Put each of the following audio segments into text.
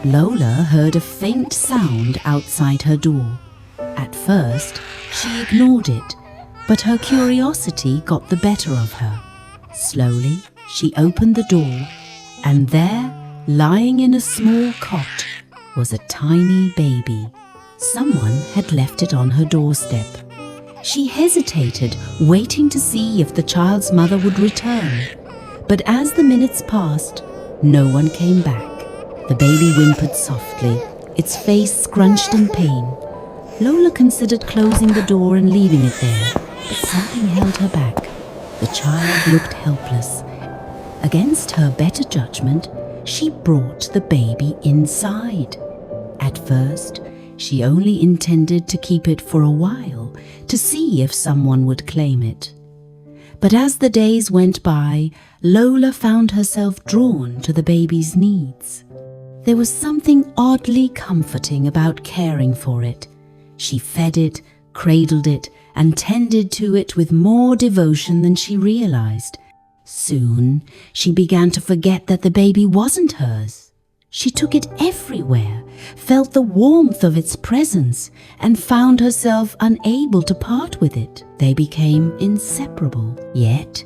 Lola heard a faint sound outside her door. At first, she ignored it, but her curiosity got the better of her. Slowly, she opened the door, and there, lying in a small cot, was a tiny baby. Someone had left it on her doorstep. She hesitated, waiting to see if the child's mother would return. But as the minutes passed, no one came back. The baby whimpered softly, its face scrunched in pain. Lola considered closing the door and leaving it there, but something held her back. The child looked helpless. Against her better judgment, she brought the baby inside. At first, she only intended to keep it for a while, to see if someone would claim it. But as the days went by, Lola found herself drawn to the baby's needs. There was something oddly comforting about caring for it. She fed it, cradled it, and tended to it with more devotion than she realized. Soon, she began to forget that the baby wasn't hers. She took it everywhere, felt the warmth of its presence, and found herself unable to part with it. They became inseparable. Yet,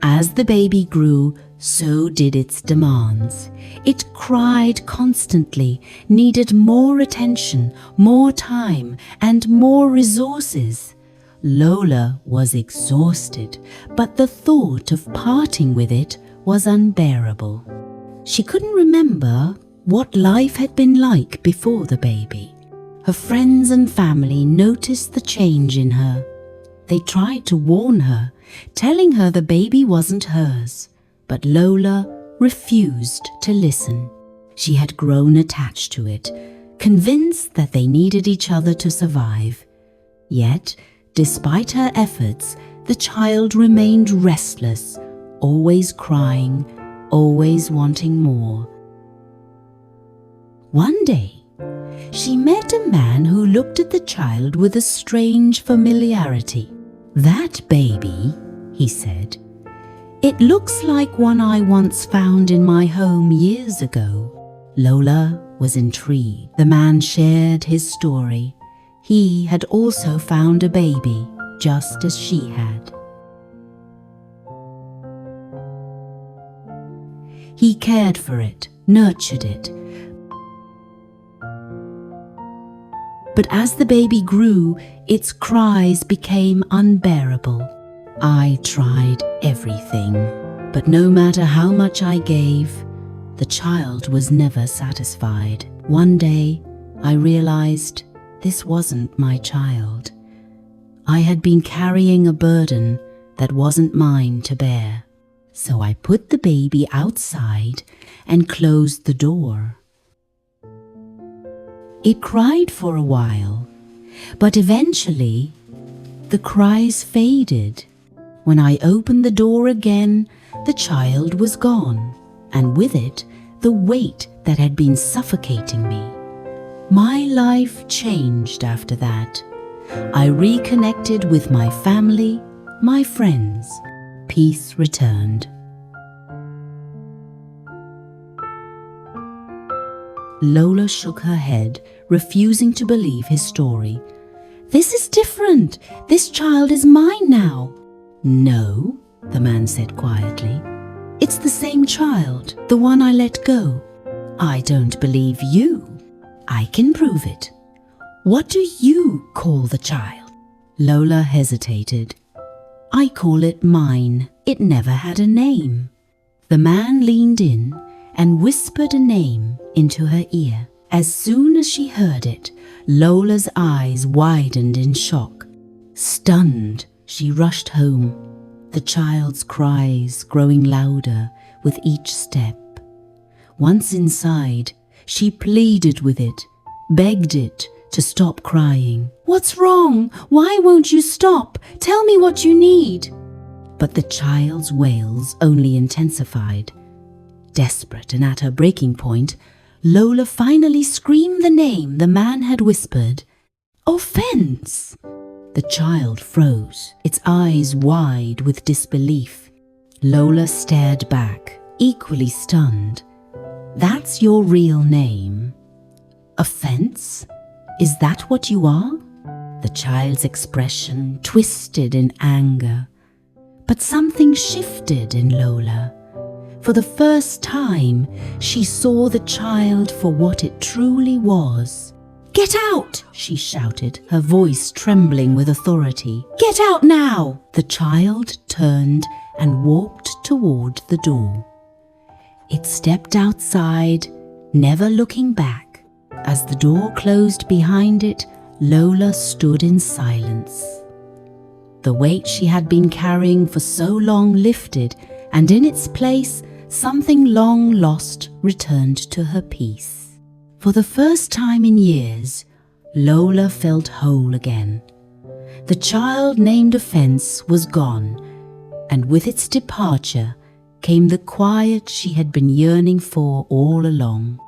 as the baby grew, so did its demands. It cried constantly, needed more attention, more time, and more resources. Lola was exhausted, but the thought of parting with it was unbearable. She couldn't remember what life had been like before the baby. Her friends and family noticed the change in her. They tried to warn her, telling her the baby wasn't hers, but Lola refused to listen. She had grown attached to it, convinced that they needed each other to survive. Yet, despite her efforts, the child remained restless, always crying, always wanting more. One day, she met a man who looked at the child with a strange familiarity. "That baby," he said, "it looks like one I once found in my home years ago." Lola was intrigued. The man shared his story. He had also found a baby, just as she had. He cared for it, nurtured it. But as the baby grew, its cries became unbearable. I tried everything, but no matter how much I gave, the child was never satisfied. One day, I realized this wasn't my child. I had been carrying a burden that wasn't mine to bear. So I put the baby outside and closed the door. It cried for a while, but eventually the cries faded. When I opened the door again, the child was gone, and with it, the weight that had been suffocating me. My life changed after that. I reconnected with my family, my friends. Peace returned. Lola shook her head, refusing to believe his story. "This is different. This child is mine now." "No," the man said quietly. "It's the same child, the one I let go." "I don't believe you. I can prove it. What do you call the child?" Lola hesitated. "I call it mine. It never had a name." The man leaned in and whispered a name into her ear. As soon as she heard it, Lola's eyes widened in shock. Stunned, she rushed home, the child's cries growing louder with each step. Once inside, she pleaded with it, begged it to stop crying. "What's wrong? Why won't you stop? Tell me what you need." But the child's wails only intensified. Desperate and at her breaking point, Lola finally screamed the name the man had whispered. "Offense!" The child froze, its eyes wide with disbelief. Lola stared back, equally stunned. "That's your real name?" offense? Is that what you are?" The child's expression twisted in anger. But something shifted in Lola. For the first time, she saw the child for what it truly was. "Get out!" she shouted, her voice trembling with authority. "Get out now!" The child turned and walked toward the door. It stepped outside, never looking back. As the door closed behind it, Lola stood in silence. The weight she had been carrying for so long lifted, and in its place, something long lost returned to her peace. For the first time in years, Lola felt whole again. The child named offense was gone, and with its departure came the quiet she had been yearning for all along.